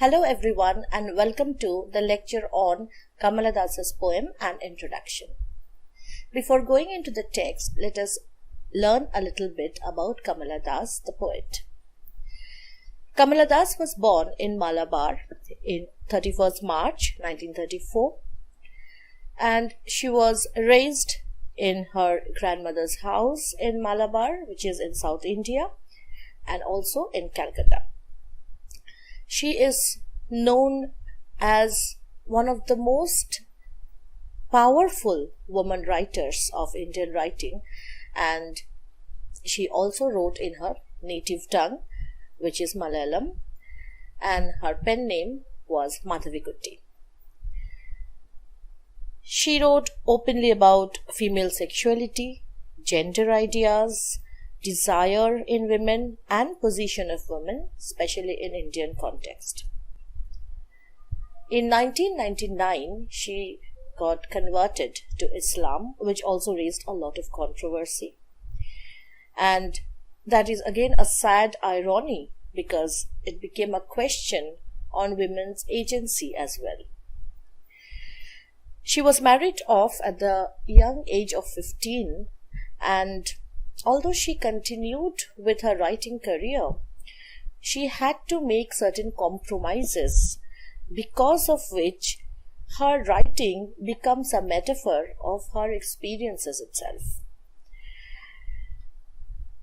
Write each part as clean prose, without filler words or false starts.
Hello everyone and welcome to the lecture on Kamala Das's poem and introduction. Before going into the text, let us learn a little bit about Kamala Das, the poet. Kamala Das was born in Malabar in 31st March 1934 and she was raised in her grandmother's house in Malabar, which is in South India, and also in Calcutta. She is known as one of the most powerful woman writers of Indian writing, and she also wrote in her native tongue, which is Malayalam, and her pen name was Madhavikutty. She wrote openly about female sexuality, gender ideas, desire in women and position of women, especially in Indian context. In 1999, she got converted to Islam, which also raised a lot of controversy. And that is again a sad irony because it became a question on women's agency as well. She was married off at the young age of 15, and although she continued with her writing career, she had to make certain compromises, because of which her writing becomes a metaphor of her experiences itself.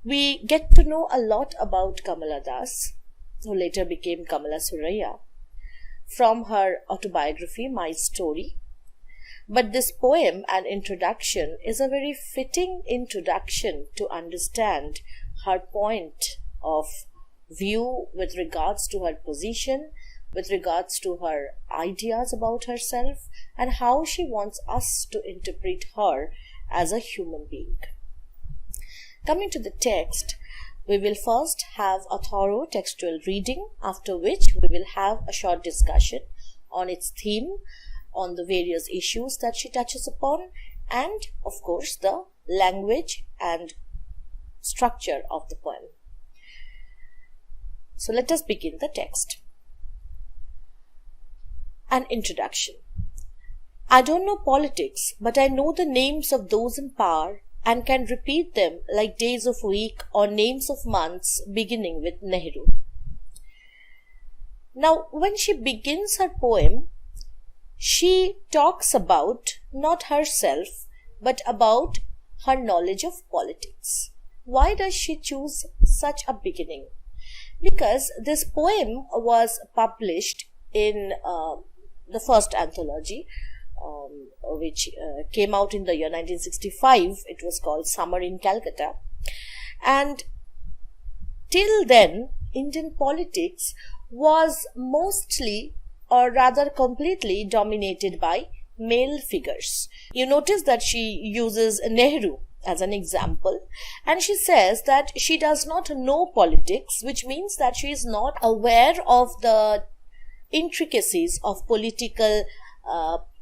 We get to know a lot about Kamala Das, who later became Kamala Suraya, from her autobiography, My Story. But this poem and introduction is a very fitting introduction to understand her point of view with regards to her position, with regards to her ideas about herself, and how she wants us to interpret her as a human being. Coming to the text, we will first have a thorough textual reading, after which we will have a short discussion on its theme, on the various issues that she touches upon, and of course the language and structure of the poem. So let us begin the text. An introduction. I don't know politics, but I know the names of those in power and can repeat them like days of week or names of months beginning with Nehru. Now, when she begins her poem, she talks about not herself, but about her knowledge of politics. Why does she choose such a beginning? Because this poem was published in the first anthology, which came out in the year 1965. It was called Summer in Calcutta. And till then, Indian politics was mostly, or rather completely, dominated by male figures. You notice that she uses Nehru as an example, and she says that she does not know politics, which means that she is not aware of the intricacies of political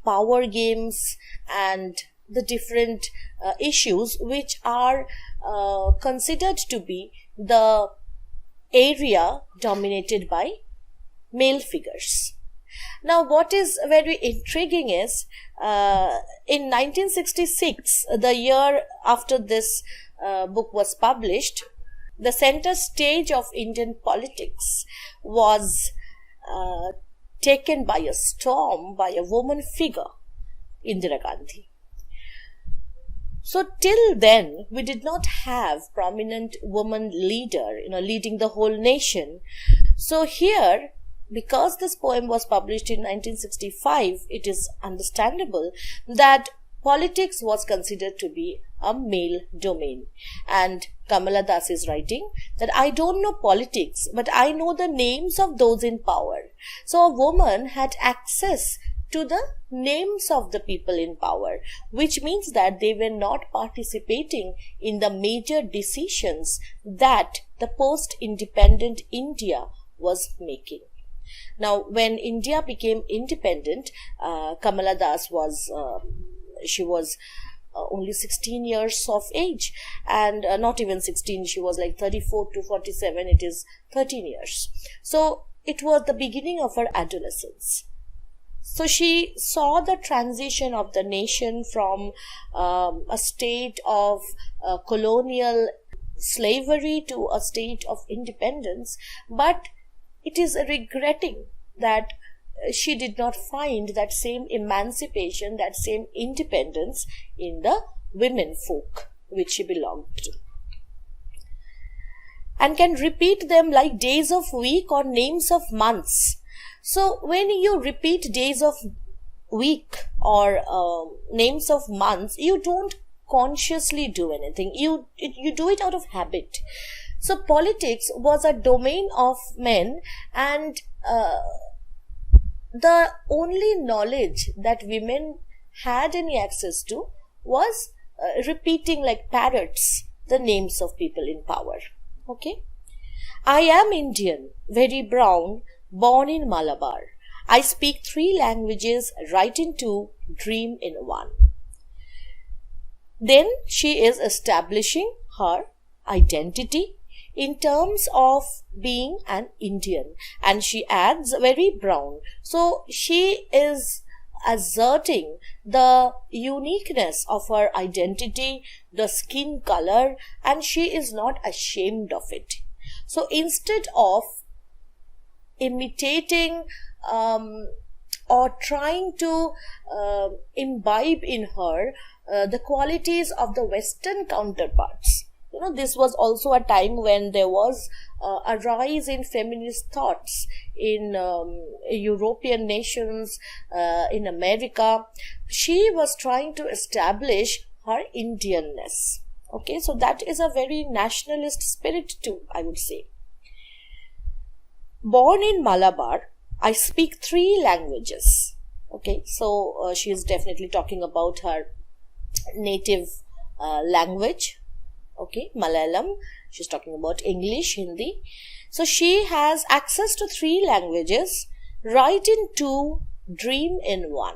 power games and the different issues which are considered to be the area dominated by male figures. Now, what is very intriguing is, in 1966, the year after this book was published, the center stage of Indian politics was taken by a storm by a woman figure, Indira Gandhi. So till then, we did not have prominent woman leader, leading the whole nation. So here, because this poem was published in 1965, it is understandable that politics was considered to be a male domain. And Kamala Das is writing that I don't know politics, but I know the names of those in power. So a woman had access to the names of the people in power, which means that they were not participating in the major decisions that the post-independent India was making. Now, when India became independent, Kamala Das was only 16 years of age, and not even 16, she was like 34 to 47, it is 13 years. So it was the beginning of her adolescence. So she saw the transition of the nation from a state of colonial slavery to a state of independence, but it is regretting that she did not find that same emancipation, that same independence in the women folk which she belonged to, and can repeat them like days of week or names of months. So when you repeat days of week or names of months, you don't consciously do anything. You do it out of habit. So politics was a domain of men, and the only knowledge that women had any access to was repeating like parrots the names of people in power. Okay? I am Indian, very brown, born in Malabar. I speak 3 languages, write in 2, dream in 1. Then she is establishing her identity in terms of being an Indian, and she adds very brown. So she is asserting the uniqueness of her identity, the skin color, and she is not ashamed of it. So instead of imitating or trying to imbibe in her the qualities of the Western counterparts. You know, this was also a time when there was a rise in feminist thoughts in European nations, in America. She was trying to establish her Indianness. Okay, so that is a very nationalist spirit too, I would say. Born in Malabar, I speak 3 languages. Okay, so she is definitely talking about her native language. Okay, Malayalam. She's talking about English, Hindi. So she has access to 3 languages, write in 2, dream in 1.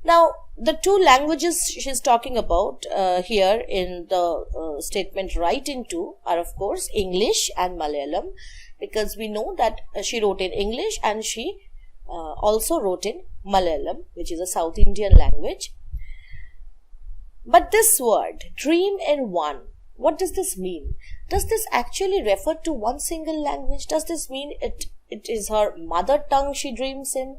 Now, the 2 languages she's talking about here in the statement write in 2 are of course English and Malayalam, because we know that she wrote in English and she also wrote in Malayalam, which is a South Indian language. But this word, dream in 1, what does this mean? Does this actually refer to one single language? Does this mean it is her mother tongue she dreams in?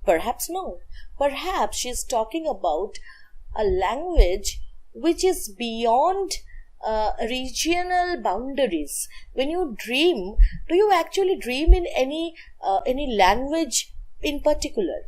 Perhaps no. Perhaps she is talking about a language which is beyond regional boundaries. When you dream, do you actually dream in any language in particular?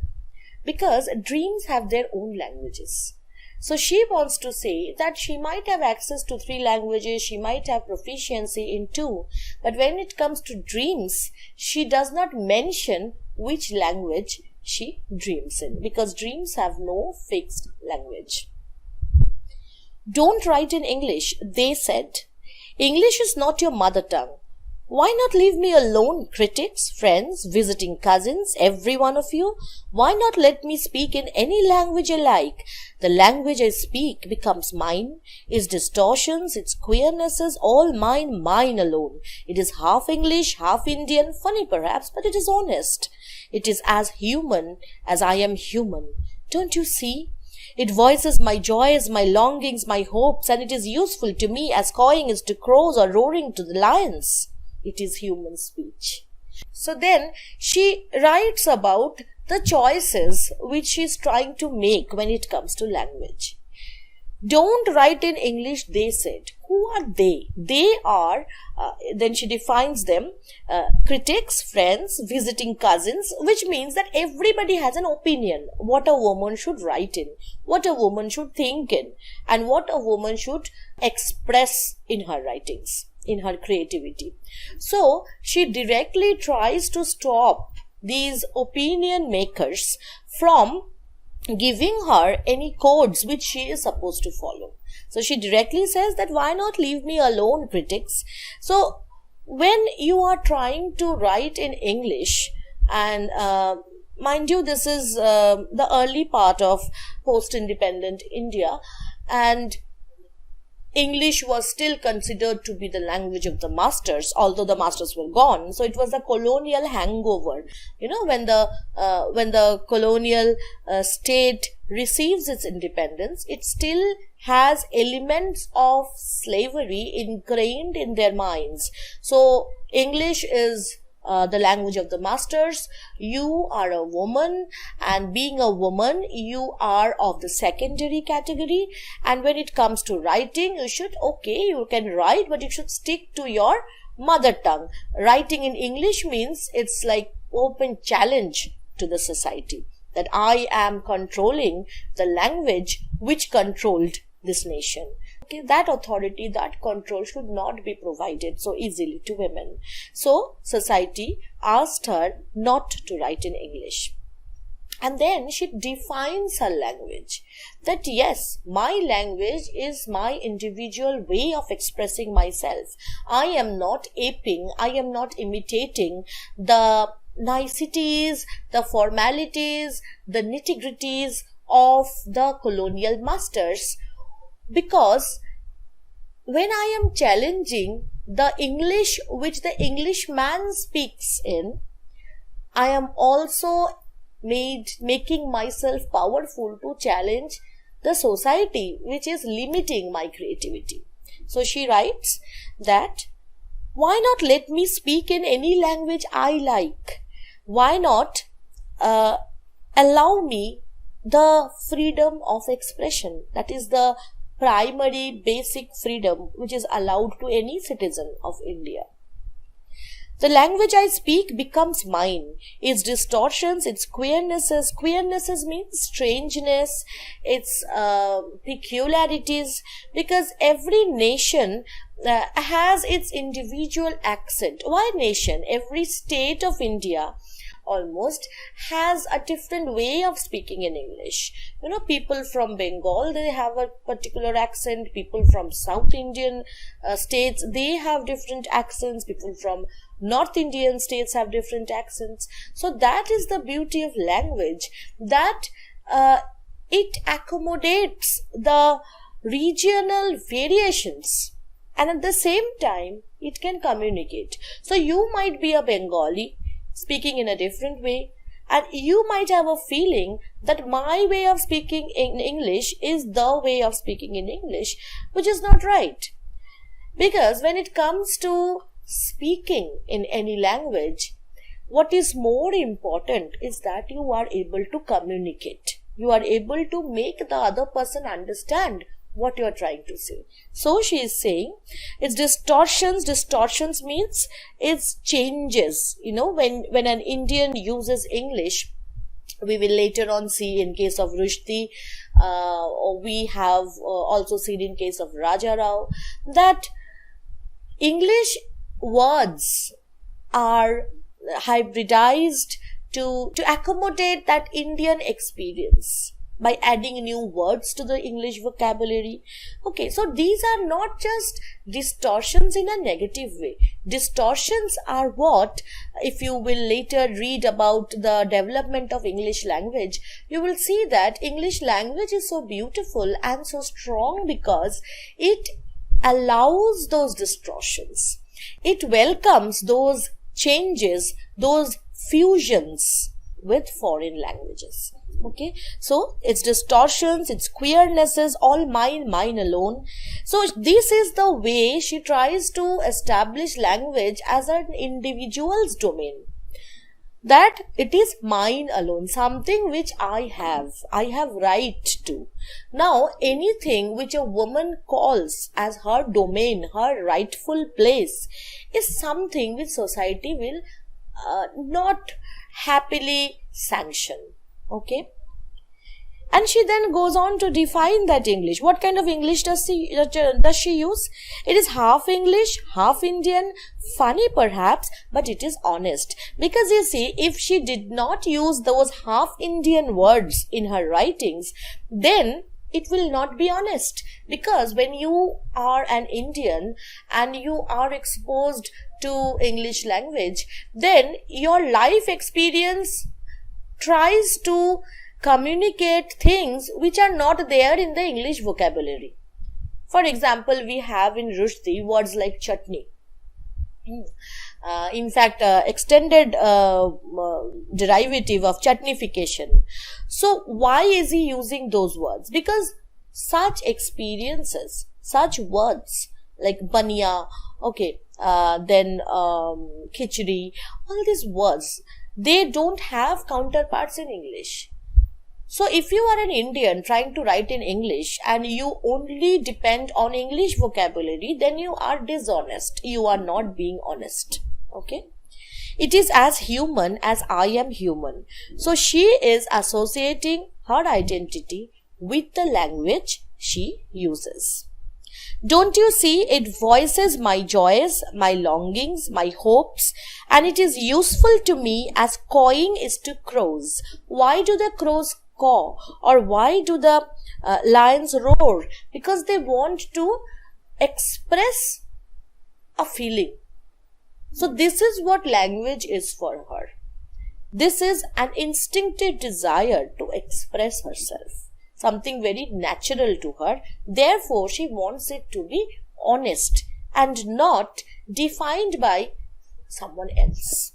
Because dreams have their own languages. So she wants to say that she might have access to 3 languages, she might have proficiency in 2, but when it comes to dreams, she does not mention which language she dreams in, because dreams have no fixed language. Don't write in English, they said. English is not your mother tongue. Why not leave me alone, critics, friends, visiting cousins, every one of you? Why not let me speak in any language I like? The language I speak becomes mine, its distortions, its queernesses, all mine, mine alone. It is half English, half Indian, funny perhaps, but it is honest. It is as human as I am human. Don't you see? It voices my joys, my longings, my hopes, and it is useful to me as cawing is to crows or roaring to the lions. It is human speech. So then she writes about the choices which she is trying to make when it comes to language. Don't write in English, they said. Who are they? They are, then she defines them, critics, friends, visiting cousins, which means that everybody has an opinion what a woman should write in, what a woman should think in, and what a woman should express in her writings, in her creativity. So she directly tries to stop these opinion makers from giving her any codes which she is supposed to follow. So she directly says that why not leave me alone, critics? So when you are trying to write in English, and mind you, this is the early part of post-independent India, and English was still considered to be the language of the masters, although the masters were gone. So it was a colonial hangover. When the colonial state receives its independence, it still has elements of slavery ingrained in their minds. So English is the language of the masters. You are a woman, and being a woman, you are of the secondary category. And when it comes to writing, you can write, but you should stick to your mother tongue. Writing in English means it's like open challenge to the society, that I am controlling the language which controlled this nation. Okay, that authority, that control should not be provided so easily to women. So society asked her not to write in English. And then she defines her language, that yes, my language is my individual way of expressing myself. I am not aping, I am not imitating the niceties, the formalities, the nitty-gritties of the colonial masters. Because when I am challenging the English which the Englishman speaks in, I am also making myself powerful to challenge the society which is limiting my creativity. So she writes that, why not let me speak in any language I like? Why not allow me the freedom of expression? That is the primary basic freedom which is allowed to any citizen of India. The language I speak becomes mine. Its distortions, its queernesses. Queernesses means strangeness, its peculiarities, because every nation has its individual accent. Why nation? Every state of India almost has a different way of speaking in English. People from Bengal, they have a particular accent. People from South Indian states, they have different accents. People from North Indian states have different accents. So that is the beauty of language, that it accommodates the regional variations, and at the same time it can communicate. So you might be a Bengali speaking in a different way, and you might have a feeling that my way of speaking in English is the way of speaking in English, which is not right. Because when it comes to speaking in any language, what is more important is that you are able to communicate. You are able to make the other person understand what you are trying to say. So she is saying it's distortions. Distortions means it's changes. When an Indian uses English, we will later on see in case of Rushdie, or we have also seen in case of Raja Rao, that English words are hybridized to accommodate that Indian experience by adding new words to the English vocabulary. Okay, so these are not just distortions in a negative way. Distortions are what, if you will later read about the development of English language, you will see that English language is so beautiful and so strong because it allows those distortions. It welcomes those changes, those fusions with foreign languages. Okay, so it's distortions, it's queernesses, all mine alone. So this is the way she tries to establish language as an individual's domain, that it is mine alone, something which I have right to. Now anything which a woman calls as her domain, her rightful place, is something which society will not happily sanction. Okay, and she then goes on to define that English. What kind of English does she use? It is half English, half Indian, funny perhaps, but it is honest. Because you see, if she did not use those half Indian words in her writings, then it will not be honest. Because when you are an Indian and you are exposed to English language, then your life experience tries to communicate things which are not there in the English vocabulary. For example, we have in Rushdie words like chutney. In fact, extended derivative of chutnification. So why is he using those words? Because such experiences, such words like bania, okay, then khichdi, all these words, they don't have counterparts in English. So if you are an Indian trying to write in English and you only depend on English vocabulary, then you are dishonest. You are not being honest. Okay. It is as human as I am human. So she is associating her identity with the language she uses. Don't you see, it voices my joys, my longings, my hopes, and it is useful to me as cawing is to crows. Why do the crows caw, or why do the lions roar? Because they want to express a feeling. So this is what language is for her. This is an instinctive desire to express herself, something very natural to her. Therefore, she wants it to be honest and not defined by someone else.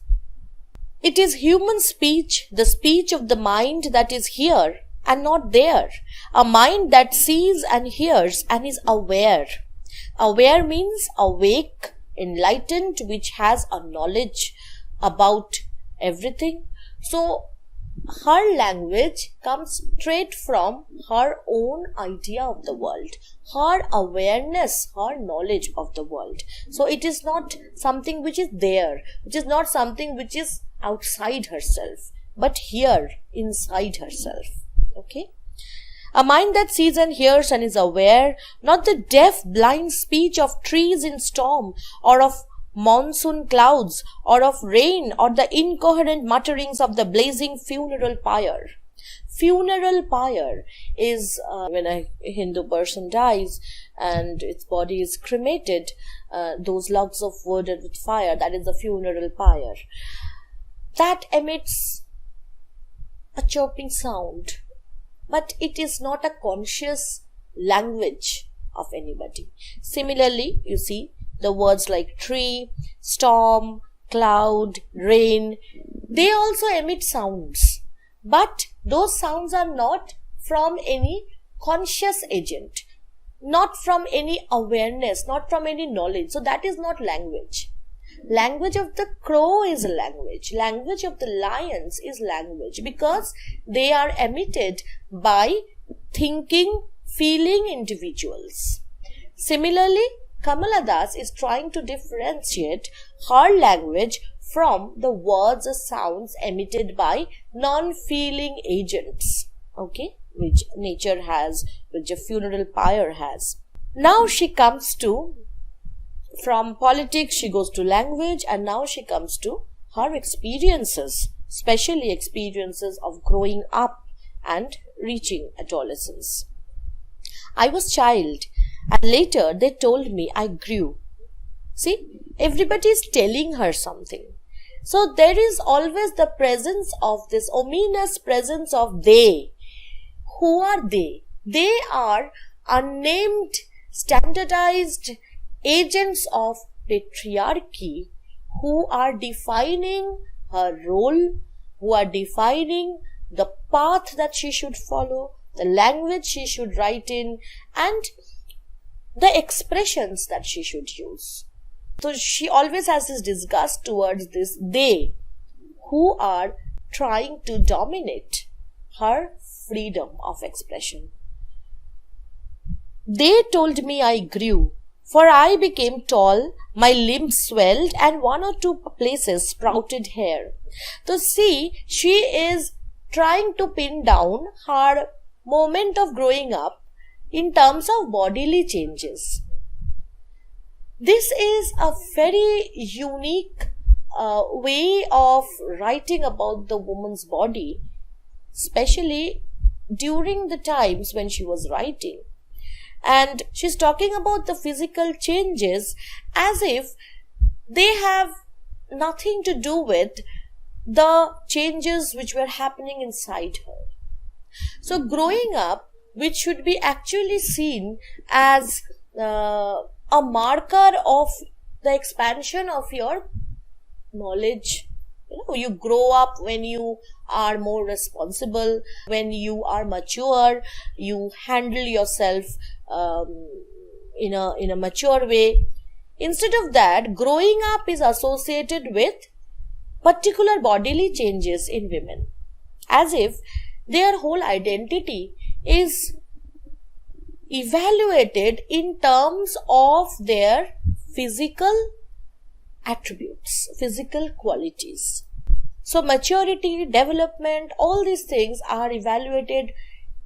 It is human speech, the speech of the mind that is here and not there. A mind that sees and hears and is aware. Aware means awake, enlightened, which has a knowledge about everything. So her language comes straight from her own idea of the world, her awareness, her knowledge of the world. So it is not something which is there, which is not something which is outside herself, but here inside herself. Okay. A mind that sees and hears and is aware, not the deaf, blind speech of trees in storm, or of monsoon clouds, or of rain, or the incoherent mutterings of the blazing funeral pyre. Funeral pyre is when a Hindu person dies and its body is cremated, those logs of wood with fire, that is the funeral pyre. That emits a chirping sound, but it is not a conscious language of anybody. Similarly, you see, the words like tree, storm, cloud, rain, they also emit sounds. But those sounds are not from any conscious agent, not from any awareness, not from any knowledge. So that is not language. Language of the crow is language. Language of the lions is language, because they are emitted by thinking, feeling individuals. Similarly, Kamala Das is trying to differentiate her language from the words or sounds emitted by non-feeling agents, okay, which nature has, which a funeral pyre has. Now she comes to, from politics she goes to language, and now she comes to her experiences, especially experiences of growing up and reaching adolescence. I was child, and later they told me I grew. See, everybody is telling her something. So there is always the presence of this ominous presence of they. Who are they? They are unnamed, standardized agents of patriarchy who are defining her role, who are defining the path that she should follow, the language she should write in, and the expressions that she should use. So she always has this disgust towards this they who are trying to dominate her freedom of expression. They told me I grew, for I became tall, my limbs swelled, and 1 or 2 places sprouted hair. So see, she is trying to pin down her moment of growing up in terms of bodily changes. This is a very unique way of writing about the woman's body, especially during the times when she was writing. And she's talking about the physical changes as if they have nothing to do with the changes which were happening inside her. So growing up, which should be actually seen as a marker of the expansion of your knowledge. You grow up when you are more responsible, when you are mature, you handle yourself in a mature way. Instead of that, growing up is associated with particular bodily changes in women, as if their whole identity is evaluated in terms of their physical attributes, physical qualities. So maturity, development, all these things are evaluated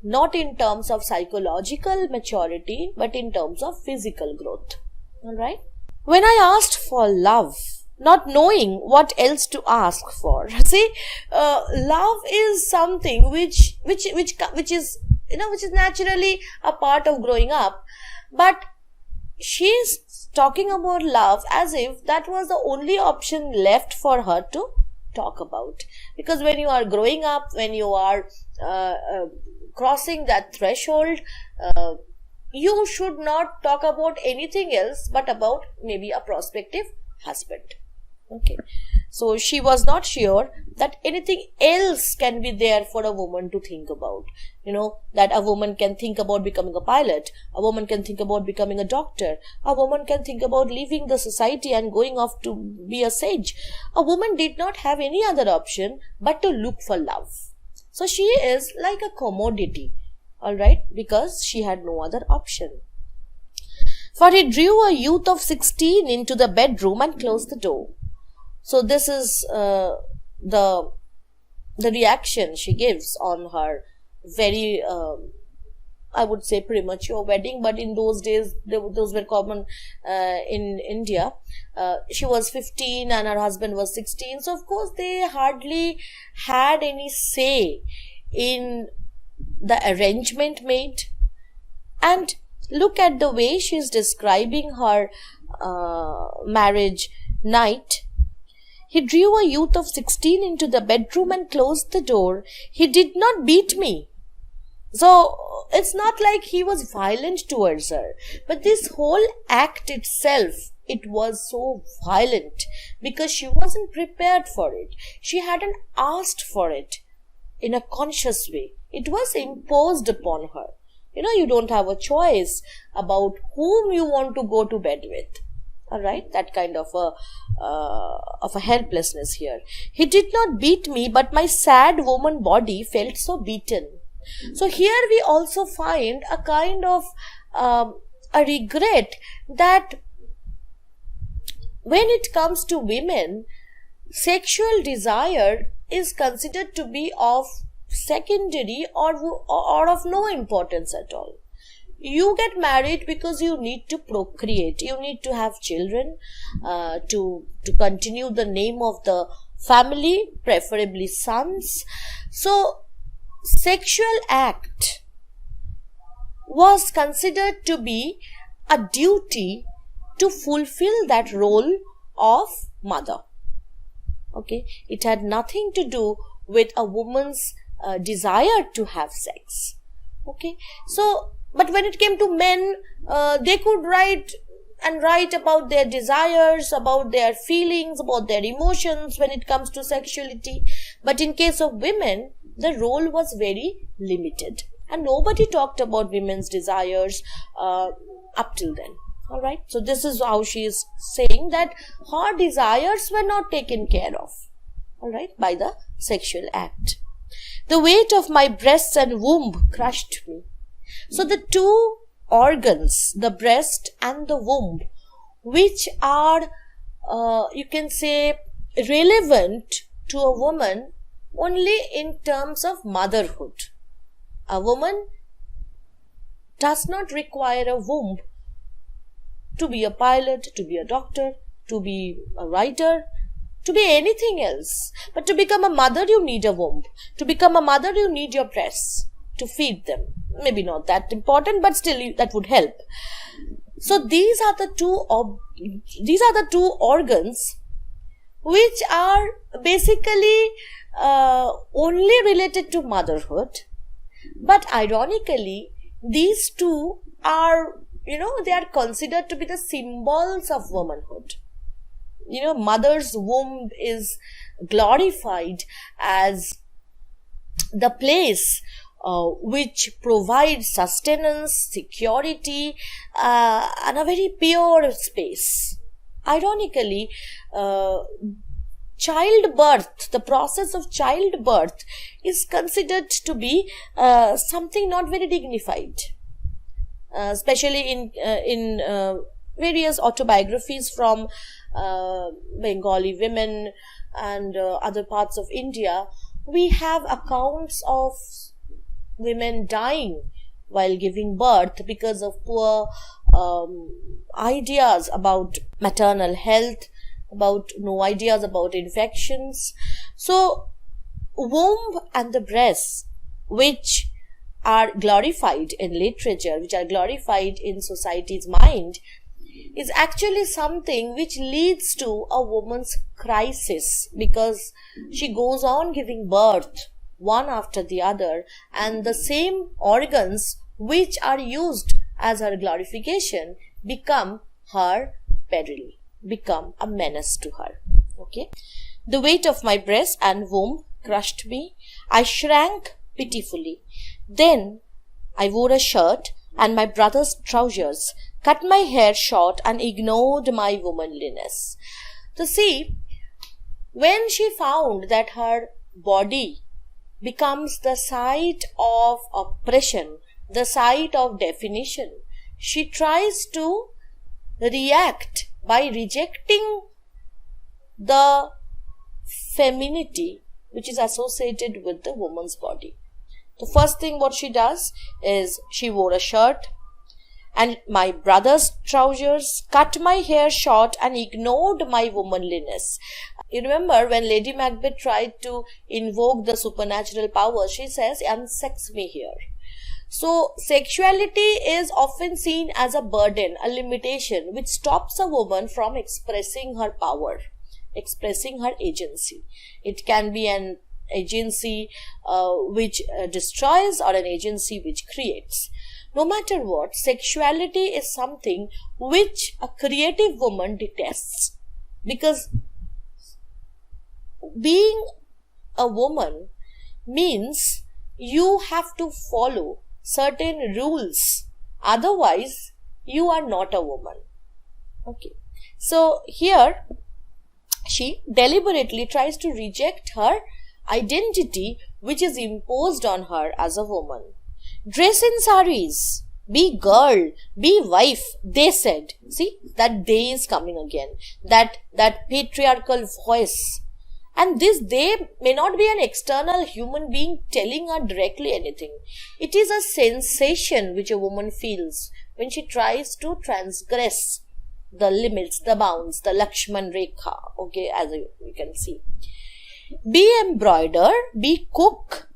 not in terms of psychological maturity, but in terms of physical growth. Alright? When I asked for love, not knowing what else to ask for, see, love is something which is naturally a part of growing up, but she's talking about love as if that was the only option left for her to talk about. Because when you are growing up, when you are crossing that threshold, you should not talk about anything else but about maybe a prospective husband. Okay, so she was not sure that anything else can be there for a woman to think about. That a woman can think about becoming a pilot, a woman can think about becoming a doctor, a woman can think about leaving the society and going off to be a sage. A woman did not have any other option but to look for love. So she is like a commodity, alright, because she had no other option. For he drew a youth of 16 into the bedroom and closed the door. So this is the reaction she gives on her very, I would say, premature wedding, but in those days, those were common in India. She was 15 and her husband was 16. So, of course, they hardly had any say in the arrangement made. And look at the way she is describing her marriage night. He drew a youth of 16 into the bedroom and closed the door. He did not beat me. So, it's not like he was violent towards her. But this whole act itself, it was so violent because she wasn't prepared for it. She hadn't asked for it in a conscious way. It was imposed upon her. You don't have a choice about whom you want to go to bed with. Alright, that kind of a helplessness here. He did not beat me, but my sad woman body felt so beaten. So here we also find a kind of a regret that when it comes to women, sexual desire is considered to be of secondary or of no importance at all. You get married because you need to procreate, you need to have children to continue the name of the family, preferably sons. So sexual act was considered to be a duty to fulfill that role of mother. Okay, it had nothing to do with a woman's desire to have sex. Okay, so but when it came to men, they could write about their desires, about their feelings, about their emotions when it comes to sexuality. But in case of women, the role was very limited. And nobody talked about women's desires up till then. Alright, so this is how she is saying that her desires were not taken care of. Alright, by the sexual act. The weight of my breasts and womb crushed me. So the two organs, the breast and the womb, which are, you can say, relevant to a woman only in terms of motherhood. A woman does not require a womb to be a pilot, to be a doctor, to be a writer, to be anything else. But to become a mother, you need a womb. To become a mother, you need your breasts to feed them. Maybe not that important, but still that would help. So these are the two organs which are basically only related to motherhood. But ironically, these two are they are considered to be the symbols of womanhood. Mother's womb is glorified as the place which provides sustenance, security, and a very pure space. Ironically, childbirth, the process of childbirth, is considered to be something not very dignified, especially in various autobiographies from Bengali women and other parts of India. We have accounts of women dying while giving birth because of poor ideas about maternal health, about no ideas about infections. So womb and the breasts, which are glorified in literature, which are glorified in society's mind, is actually something which leads to a woman's crisis, because she goes on giving birth one after the other, and the same organs which are used as her glorification become her peril, become a menace to her. Okay. The weight of my breast and womb crushed me. I shrank pitifully. Then I wore a shirt and my brother's trousers, cut my hair short and ignored my womanliness. So see, when she found that her body becomes the site of oppression, the site of definition, she tries to react by rejecting the femininity which is associated with the woman's body. The first thing what she does is she wore a shirt and my brother's trousers, cut my hair short and ignored my womanliness. You remember when Lady Macbeth tried to invoke the supernatural power, she says, unsex me here. So sexuality is often seen as a burden, a limitation which stops a woman from expressing her power, expressing her agency. It can be an agency which destroys or an agency which creates. No matter what, sexuality is something which a creative woman detests, because being a woman means you have to follow certain rules, otherwise you are not a woman. Okay, so here she deliberately tries to reject her identity which is imposed on her as a woman. Dress in saris, be girl, be wife, they said. See, that they is coming again, that patriarchal voice. And this they may not be an external human being telling her directly anything. It is a sensation which a woman feels when she tries to transgress the limits, the bounds, the Lakshman Rekha, okay, as you can see. Be embroider, be cook,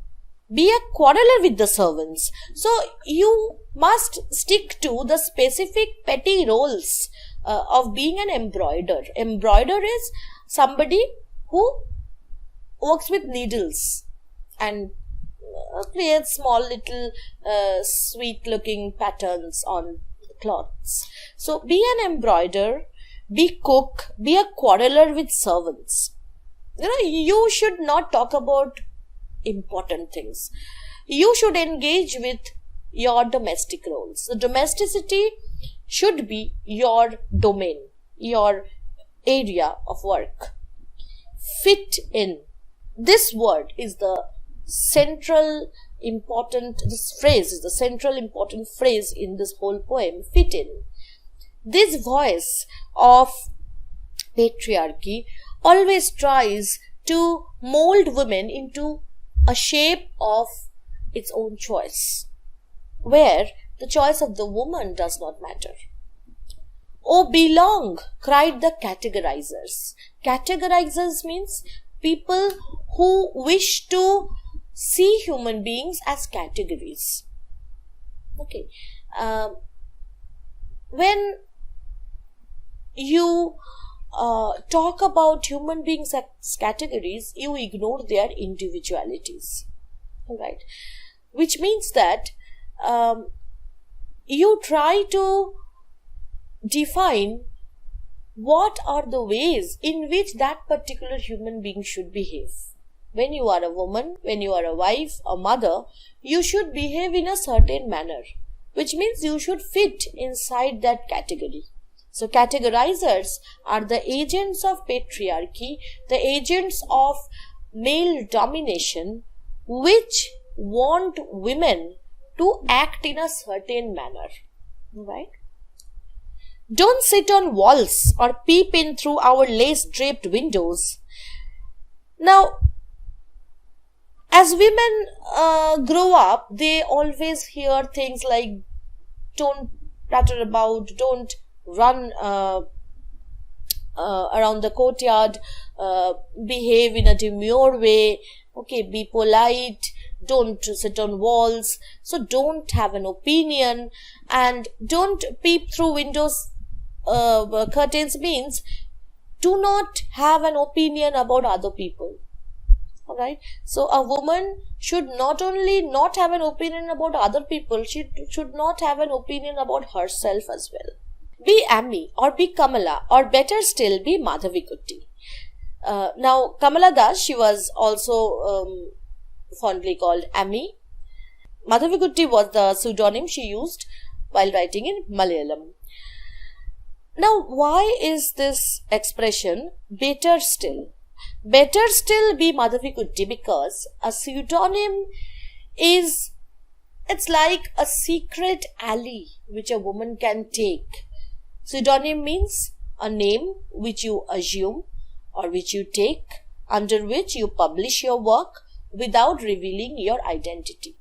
be a quarreler with the servants. So you must stick to the specific petty roles of being an embroider. Embroider is somebody who works with needles and creates small little sweet looking patterns on cloths. So be an embroider, be cook, be a quarreler with servants. You should not talk about important things. You should engage with your domestic roles. The domesticity should be your domain, your area of work. Fit in. This word is the central important, this phrase is the central important phrase in this whole poem, fit in. This voice of patriarchy always tries to mold women into a shape of its own choice, where the choice of the woman does not matter. Oh, belong, cried the categorizers. Categorizers means people who wish to see human beings as categories. Okay. When you talk about human beings as categories, you ignore their individualities. Alright. Which means that you try to define what are the ways in which that particular human being should behave. When you are a woman, when you are a wife, a mother, you should behave in a certain manner, which means you should fit inside that category. So categorizers are the agents of patriarchy, the agents of male domination, which want women to act in a certain manner, right? Don't sit on walls or peep in through our lace-draped windows. Now, as women grow up, they always hear things like, don't patter about, don't run around the courtyard, behave in a demure way, okay, be polite, don't sit on walls, so don't have an opinion, and don't peep through windows. Curtains means do not have an opinion about other people. Alright, so a woman should not only not have an opinion about other people, she should not have an opinion about herself as well. Be Amy or be Kamala, or better still be Madhavikutty. Now Kamala Das, she was also fondly called Amy. Madhavikutty was the pseudonym she used while writing in Malayalam. Now, why is this expression better still? Better still be Madhavikutty, because a pseudonym is, it's like a secret alley which a woman can take. Pseudonym means a name which you assume or which you take, under which you publish your work without revealing your identity.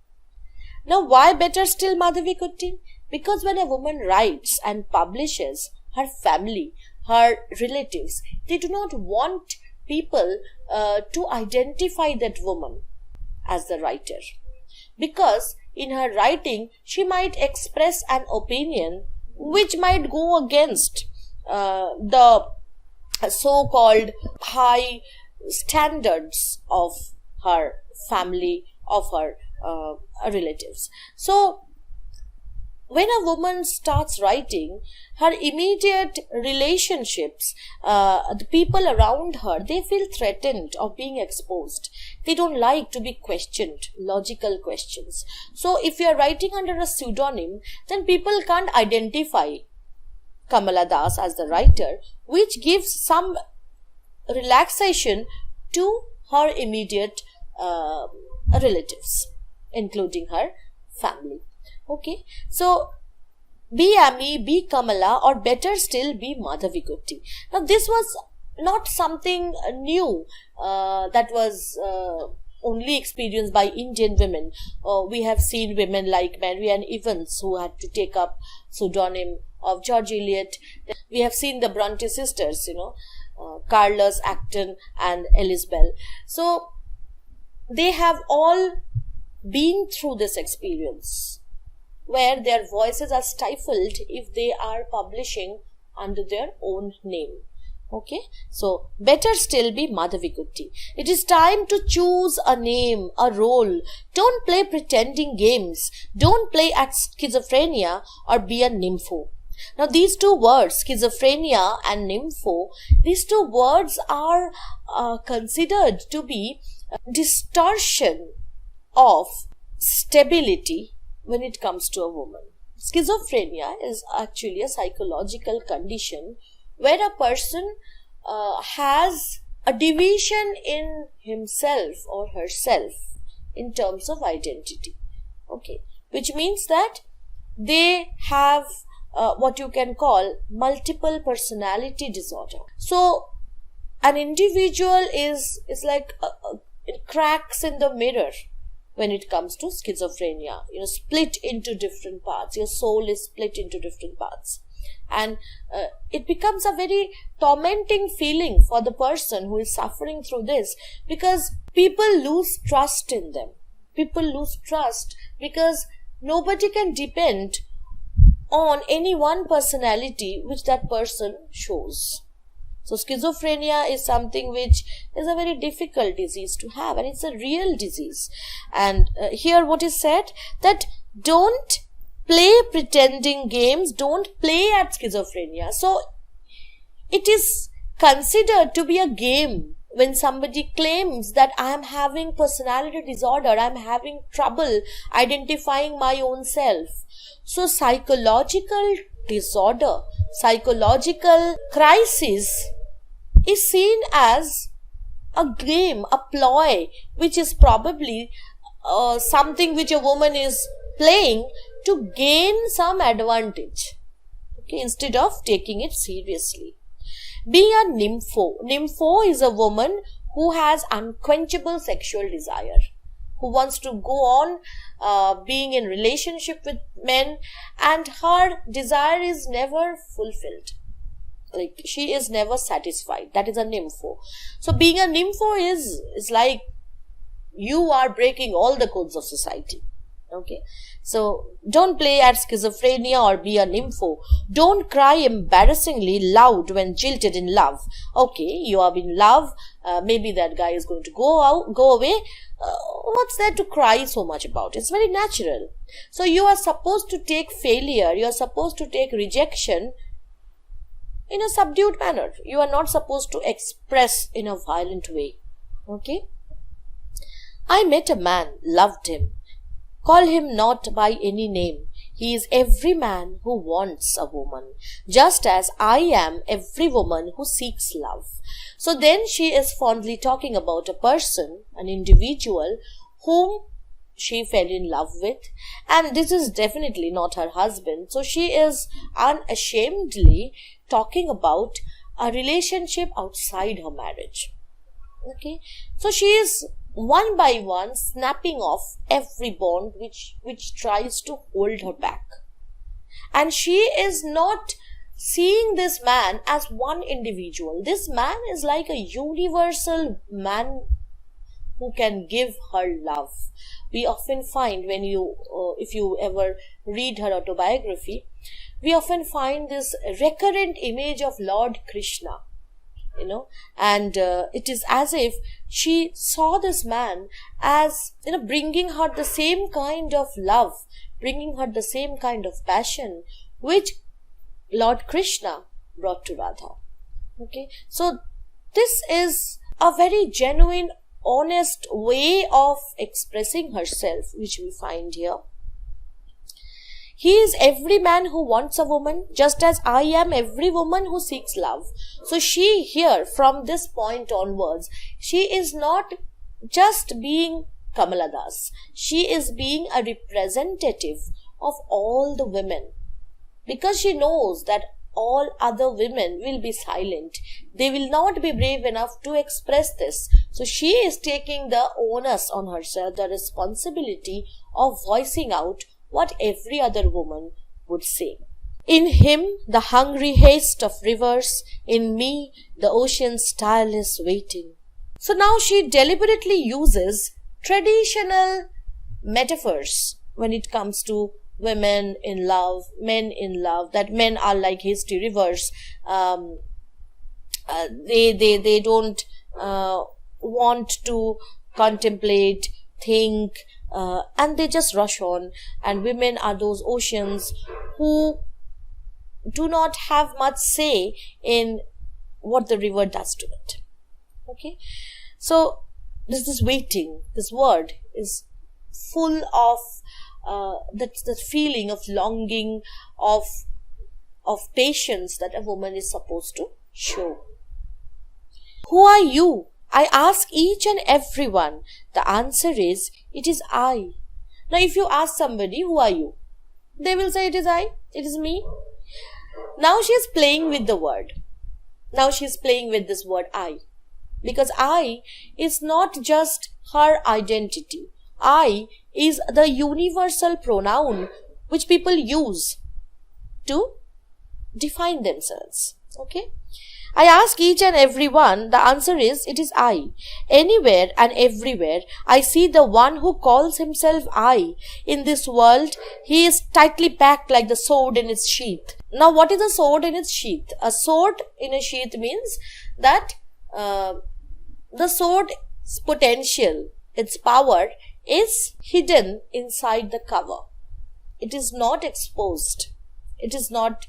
Now, why better still Madhavikutty? Because when a woman writes and publishes, her family, her relatives, they do not want people to identify that woman as the writer. Because in her writing, she might express an opinion which might go against the so-called high standards of her family, of her relatives. So, when a woman starts writing, her immediate relationships, the people around her, they feel threatened of being exposed. They don't like to be questioned, logical questions. So if you are writing under a pseudonym, then people can't identify Kamala Das as the writer, which gives some relaxation to her immediate relatives, including her family. Okay, so be Amy, be Kamala, or better still be Madhavikutty. Now this was not something new that was only experienced by Indian women. We have seen women like Marianne Evans who had to take up pseudonym of George Eliot. We have seen the Bronte sisters, Carlos Acton and Elizabeth. So they have all been through this experience, where their voices are stifled if they are publishing under their own name. Okay, so better still be Madhavikutty. It is time to choose a name, a role. Don't play pretending games. Don't play at schizophrenia or be a nympho. Now these two words, schizophrenia and nympho, these two words are considered to be a distortion of stability when it comes to a woman. Schizophrenia is actually a psychological condition where a person has a division in himself or herself in terms of identity. Okay, which means that they have what you can call multiple personality disorder. So an individual is like it cracks in the mirror when it comes to schizophrenia, split into different parts. Your soul is split into different parts. And it becomes a very tormenting feeling for the person who is suffering through this, because people lose trust in them. People lose trust because nobody can depend on any one personality which that person shows. So schizophrenia is something which is a very difficult disease to have, and it's a real disease. And here what is said, that don't play pretending games, don't play at schizophrenia. So it is considered to be a game when somebody claims that I am having personality disorder, I am having trouble identifying my own self. So psychological disorder, psychological crisis is seen as a game, a ploy, which is probably something which a woman is playing to gain some advantage, okay, instead of taking it seriously. Being a nympho. Nympho is a woman who has unquenchable sexual desire, who wants to go on being in relationship with men, and her desire is never fulfilled. Like, she is never satisfied. That is a nympho. So being a nympho is like you are breaking all the codes of society. Okay, so don't play at schizophrenia or be a nympho. Don't cry embarrassingly loud when jilted in love. Okay, you are in love, maybe that guy is going to go away. What's there to cry so much about? It's very natural. So you are supposed to take failure, you are supposed to take rejection in a subdued manner. You are not supposed to express in a violent way. Okay, I met a man, loved him. Call him not by any name. He is every man who wants a woman, just as I am every woman who seeks love. So then she is fondly talking about a person, an individual, whom she fell in love with, and this is definitely not her husband. So she is unashamedly talking about a relationship outside her marriage. Okay, so she is one by one snapping off every bond which tries to hold her back. And she is not seeing this man as one individual. This man is like a universal man who can give her love. We often find when if you ever read her autobiography, we often find this recurrent image of Lord Krishna, and it is as if she saw this man as, bringing her the same kind of love, bringing her the same kind of passion which Lord Krishna brought to Radha. Okay, so this is a very genuine, honest way of expressing herself which we find here. He is every man who wants a woman, just as I am every woman who seeks love. So she here, from this point onwards, she is not just being Kamala Das. She is being a representative of all the women, because she knows that all other women will be silent. They will not be brave enough to express this. So she is taking the onus on herself, the responsibility of voicing out what every other woman would say. In him, the hungry haste of rivers, in me, the ocean's tireless waiting. So now she deliberately uses traditional metaphors when it comes to women in love, men in love, that men are like hasty rivers. They don't want to contemplate, think, and they just rush on. And women are those oceans who do not have much say in what the river does to it. Okay, so this waiting, this word is full of that feeling of longing, of patience that a woman is supposed to show. Who are you? I ask each and every one. The answer is, it is I. Now if you ask somebody, who are you? They will say, it is I, it is me. Now she is playing with the word. Now she is playing with this word I. Because I is not just her identity. I is the universal pronoun which people use to define themselves. Okay? I ask each and every one, the answer is, it is I. Anywhere and everywhere, I see the one who calls himself I. In this world, he is tightly packed like the sword in its sheath. Now, what is a sword in its sheath? A sword in a sheath means that the sword's potential, its power, is hidden inside the cover. it is not exposed. It is not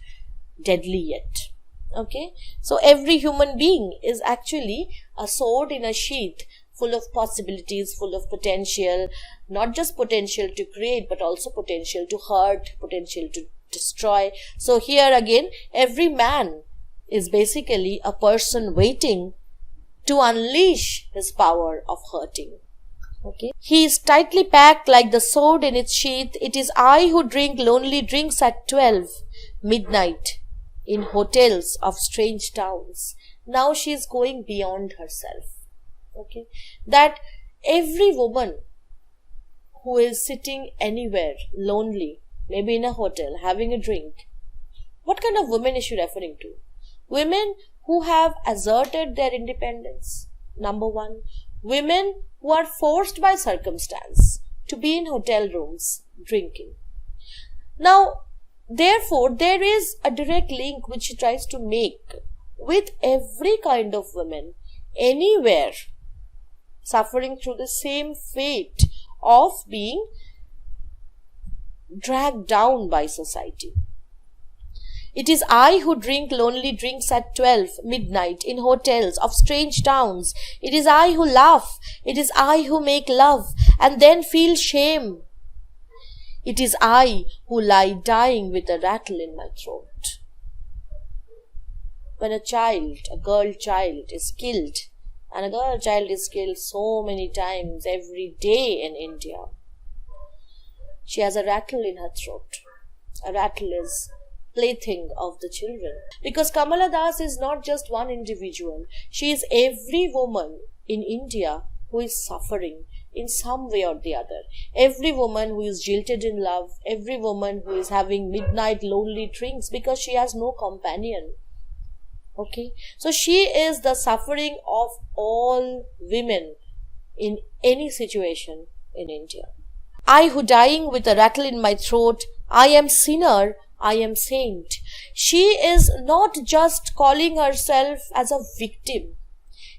deadly yet. Okay, so every human being is actually a sword in a sheath, full of possibilities, full of potential, not just potential to create, but also potential to hurt, potential to destroy. So here again, every man is basically a person waiting to unleash his power of hurting. Okay. He is tightly packed like the sword in its sheath. It is I who drink lonely drinks at 12 midnight in hotels of strange towns. Now she is going beyond herself. Okay. That every woman who is sitting anywhere lonely, maybe in a hotel, having a drink, what kind of women is she referring to? Women who have asserted their independence, number one. Women who are forced by circumstance to be in hotel rooms drinking. Now, therefore, there is a direct link which she tries to make with every kind of women anywhere suffering through the same fate of being dragged down by society. It is I who drink lonely drinks at 12 midnight in hotels of strange towns. It is I who laugh. It is I who make love and then feel shame. It is I who lie dying with a rattle in my throat. When a girl child is killed, and a girl child is killed so many times every day in India, she has a rattle in her throat. A rattle is plaything of the children. Because Kamala Das is not just one individual. She is every woman in India who is suffering in some way or the other. Every woman who is jilted in love. Every woman who is having midnight lonely drinks because she has no companion. Okay. So she is the suffering of all women in any situation in India. I who dying with a rattle in my throat, I am sinner, I am saint. She is not just calling herself as a victim.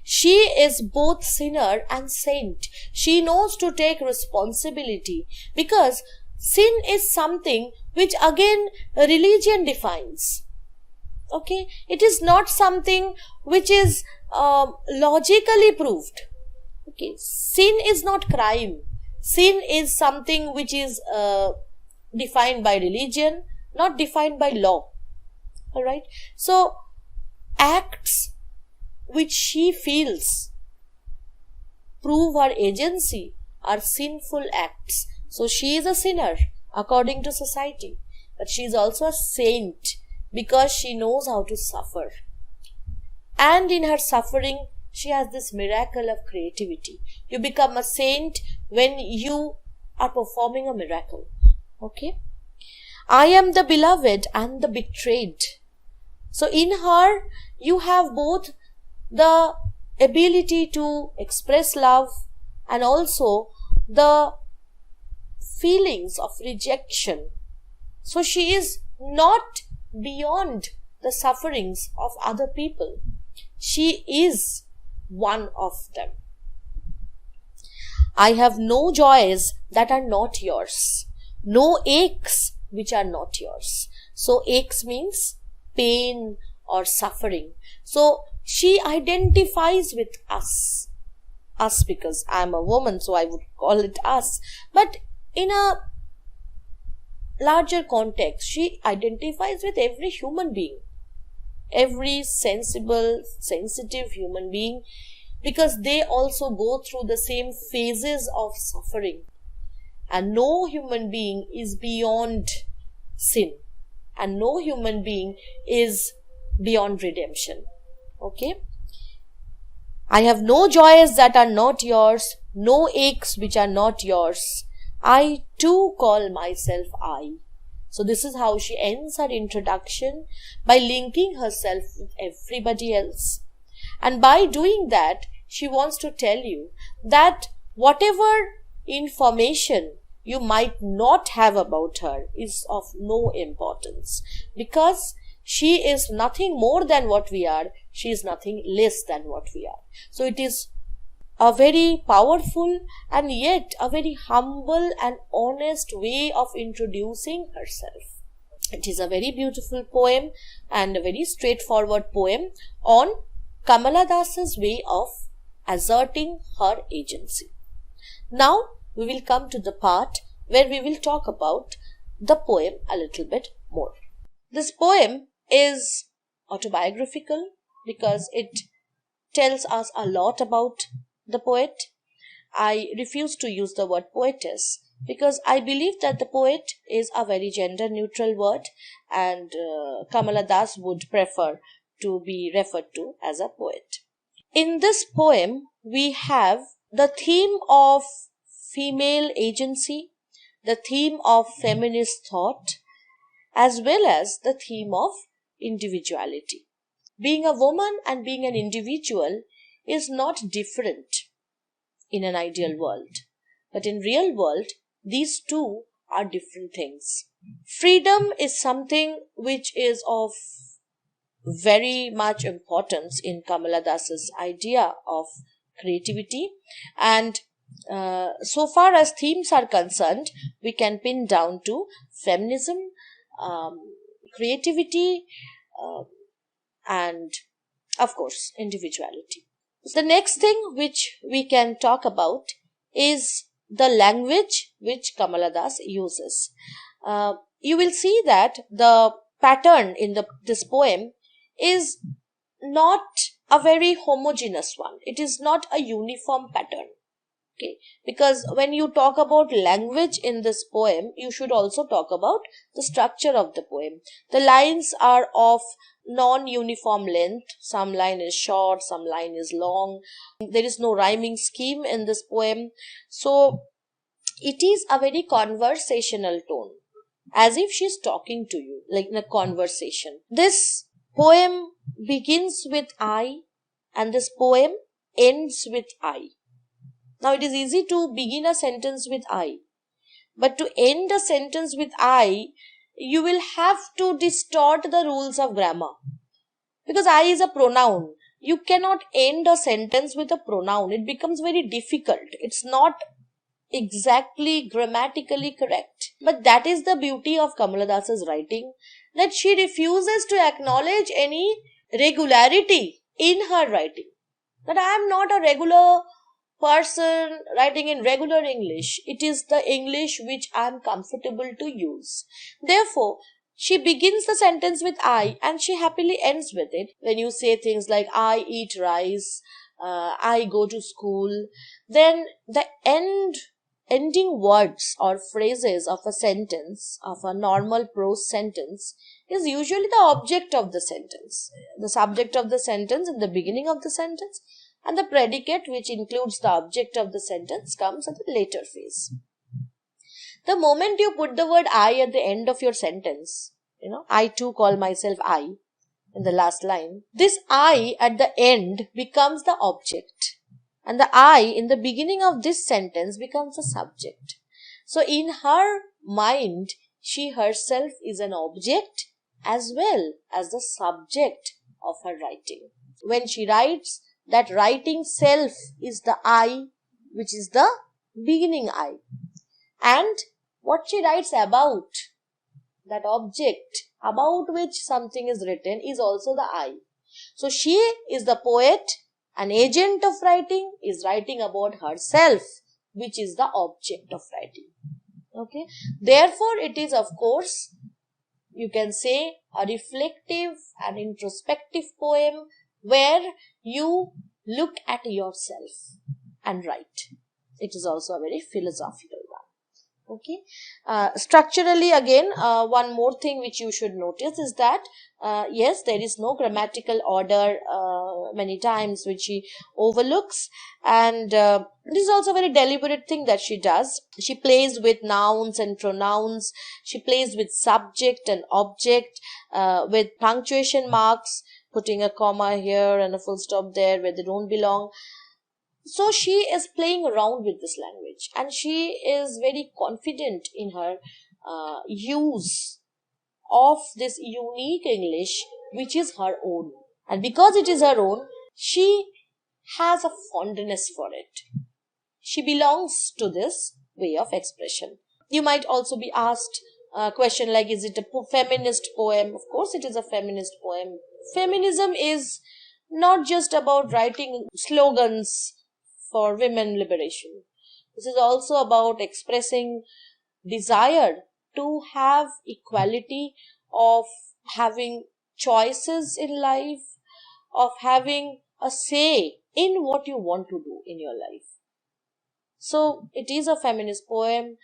She is both sinner and saint. She knows to take responsibility because sin is something which again religion defines. Okay, it is not something which is logically proved. Okay, sin is not crime. Sin is something which is defined by religion, not defined by law. Alright, so acts which she feels prove her agency are sinful acts. So she is a sinner according to society, but she is also a saint because she knows how to suffer. And in her suffering, she has this miracle of creativity. You become a saint when you are performing a miracle. Okay? I am the beloved and the betrayed. So in her, you have both the ability to express love and also the feelings of rejection. So she is not beyond the sufferings of other people. She is one of them. I have no joys that are not yours, no aches which are not yours. So aches means pain or suffering. So she identifies with us because I am a woman, so I would call it us. But in a larger context, she identifies with every human being, every sensible, sensitive human being, because they also go through the same phases of suffering. And no human being is beyond sin, and no human being is beyond redemption. Okay? I have no joys that are not yours, no aches which are not yours. I too call myself I. So this is how she ends her introduction, by linking herself with everybody else. And by doing that, she wants to tell you that whatever information you might not have about her is of no importance, because she is nothing more than what we are. She is nothing less than what we are. So it is a very powerful and yet a very humble and honest way of introducing herself. It is a very beautiful poem and a very straightforward poem on Kamala Das's way of asserting her agency. Now we will come to the part where we will talk about the poem a little bit more. This poem is autobiographical because it tells us a lot about the poet. I refuse to use the word poetess because I believe that the poet is a very gender neutral word, and Kamala Das would prefer to be referred to as a poet. In this poem, we have the theme of female agency, the theme of feminist thought, as well as the theme of individuality. Being a woman and being an individual is not different in an ideal world, but in real world, these two are different things. Freedom is something which is of very much importance in Kamala Das's idea of creativity, and so far as themes are concerned, we can pin down to feminism, creativity, and of course individuality. The next thing which we can talk about is the language which Kamala Das uses. You will see that the pattern in this poem is not a very homogeneous one. It is not a uniform pattern. Okay, because when you talk about language in this poem, you should also talk about the structure of the poem. The lines are of non-uniform length. Some line is short, some line is long. There is no rhyming scheme in this poem. So it is a very conversational tone, as if she's talking to you, like in a conversation. This poem begins with I, and this poem ends with I. Now it is easy to begin a sentence with I, but to end a sentence with I, you will have to distort the rules of grammar. Because I is a pronoun. You cannot end a sentence with a pronoun. It becomes very difficult. It's not exactly grammatically correct. But that is the beauty of Kamala Das's writing, that she refuses to acknowledge any regularity in her writing. That I am not a regular person writing in regular English. It is the English which I am comfortable to use. Therefore, she begins the sentence with I and she happily ends with it. When you say things like I eat rice, I go to school, then the ending words or phrases of a sentence, of a normal prose sentence, is usually the object of the sentence. The subject of the sentence in the beginning of the sentence, and the predicate, which includes the object of the sentence, comes at the later phase. The moment you put the word I at the end of your sentence, I too call myself I in the last line, this I at the end becomes the object, and the I in the beginning of this sentence becomes the subject. So in her mind, she herself is an object as well as the subject of her writing. When she writes, that writing self is the I, which is the beginning I. And what she writes about, that object about which something is written, is also the I. So she is the poet, an agent of writing, is writing about herself, which is the object of writing. Okay. Therefore, it is, of course, you can say, a reflective and introspective poem where you look at yourself and write. It is also a very philosophical one. Okay. Structurally, again, one more thing which you should notice is that, yes, there is no grammatical order many times which she overlooks, and this is also a very deliberate thing that she does. She plays with nouns and pronouns. She plays with subject and object, with punctuation marks, putting a comma here and a full stop there where they don't belong. So she is playing around with this language, and she is very confident in her use of this unique English which is her own. And because it is her own, she has a fondness for it. She belongs to this way of expression. You might also be asked a question like, is it a feminist poem? Of course it is a feminist poem. Feminism is not just about writing slogans for women liberation. This is also about expressing desire to have equality, of having choices in life, of having a say in what you want to do in your life. So it is a feminist poem.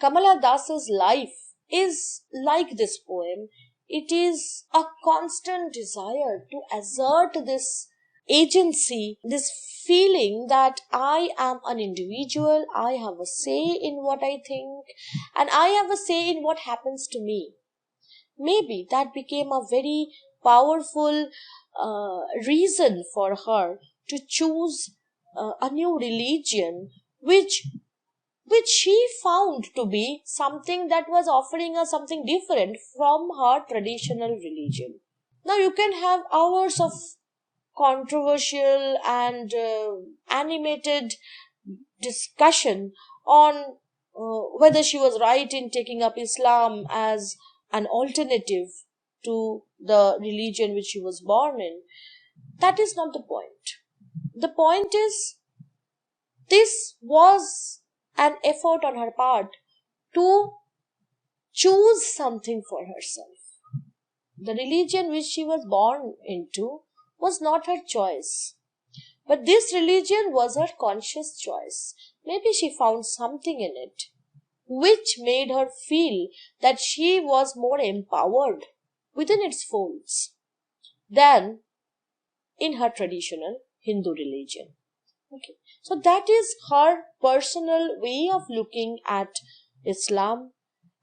Kamala Das's life is like this poem. It is a constant desire to assert this agency, this feeling that I am an individual, I have a say in what I think, and I have a say in what happens to me. Maybe that became a very powerful reason for her to choose a new religion, which she found to be something that was offering her something different from her traditional religion. Now you can have hours of controversial and animated discussion on whether she was right in taking up Islam as an alternative to the religion which she was born in. That is not the point. The point is, this was an effort on her part to choose something for herself. The religion which she was born into was not her choice. But this religion was her conscious choice. Maybe she found something in it which made her feel that she was more empowered within its folds than in her traditional Hindu religion. Okay. So that is her personal way of looking at Islam,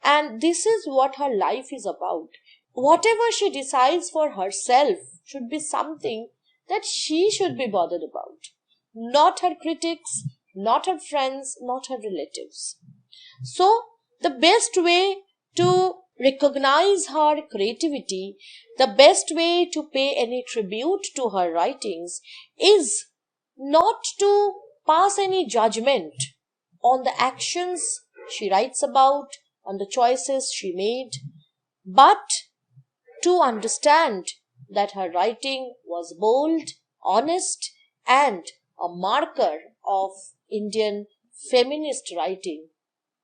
and this is what her life is about. Whatever she decides for herself should be something that she should be bothered about, not her critics, not her friends, not her relatives. So the best way to recognize her creativity, the best way to pay any tribute to her writings is not to pass any judgment on the actions she writes about, on the choices she made, but to understand that her writing was bold, honest, and a marker of Indian feminist writing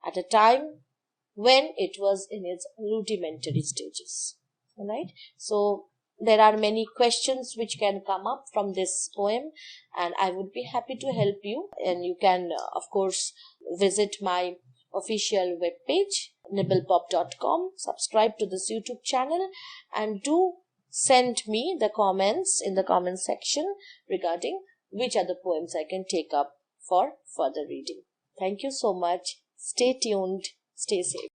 at a time when it was in its rudimentary stages. Alright? So there are many questions which can come up from this poem, and I would be happy to help you. And you can, of course, visit my official webpage, nibblepop.com, subscribe to this YouTube channel, and do send me the comments in the comment section regarding which other poems I can take up for further reading. Thank you so much. Stay tuned. Stay safe.